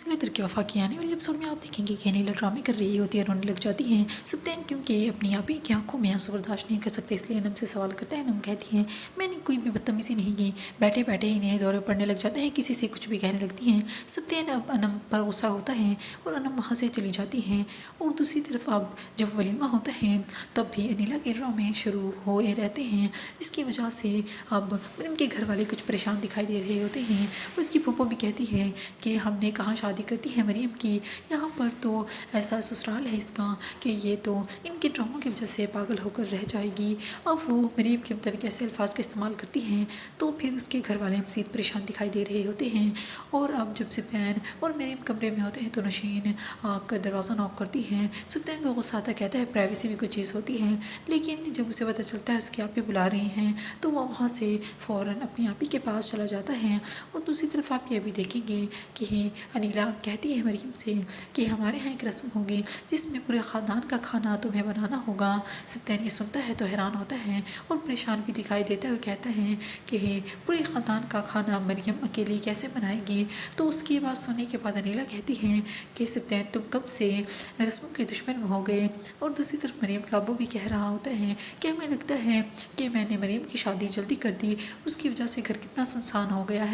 Cylinder के वफाकियाने और episode में आप देखेंगे कि अनिला ड्रामे कर रही होती है, रोने लग जाती हैं। सत्यन क्योंकि अपनी आप ही की आंखों में आंसू बर्दाश्त नहीं कर सकते, इसलिए अनम से सवाल करते हैं। अनम कहती हैं मैंने कोई भी बदतमीजी नहीं की। बैठे बैठे ही इन्हें दौरे पड़ने लग जाते हैं, किसी से कुछ भी कहने लगती हैं। सत्यन अब अनम पर गुस्सा होता है और अनम वहाँ से चली जाती हैं। और दूसरी तरफ अब जब वलीमा होता है तब भी अनिला के ड्रामे शुरू हुए रहते हैं। इसकी वजह से अब मरियम के घर वाले कुछ परेशान दिखाई दे रहे होते हैं। और उसकी फूफो भी कहती है कि हमने कहाँ शादी कर दी है मरियम की, यहाँ पर तो ऐसा ससुराल है इसका कि ये तो इनके ड्रामों की वजह से पागल होकर रह जाएगी। अब वो मरियम के मुताबिक ऐसे अल्फाज का इस्तेमाल करती हैं तो फिर उसके घर वाले मज़ीद परेशान दिखाई दे रहे होते हैं। और अब जब सत्यन और मरियम कमरे में होते हैं तो नशीन आकर दरवाज़ा नॉक करती हैं। सत्यन को गुस्सा आता कहता है प्राइवेसी भी कोई चीज़ होती है, लेकिन जब उसे पता चलता है उसके आप ही बुला रही हैं तो वह वहाँ से फ़ौरन अपनी आप ही के पास चला जाता है। और दूसरी तरफ आप ये भी देखेंगे कि अनिला कहती है मरियम से कि हमारे यहाँ एक रस्म होगी जिसमें पूरे ख़ानदान का खाना तुम्हें बनाना होगा। सत्यन ये सुनता है तो हैरान होता है और परेशान भी दिखाई देता है और कहता है कि पूरे ख़ानदान का खाना मरियम अकेली कैसे बनाएगी। तो उसकी बात सुनने के बाद अनिला कहती है कि सत्यन तुम कब से रस्मों के दुश्मन हो गए। और दूसरी तरफ मरियम का अब्बू भी कह रहा होता है कि हमें लगता है कि मैंने मरियम की शादी जल्दी कर दी, उसकी वजह से घर कितना सुनसान हो गया है।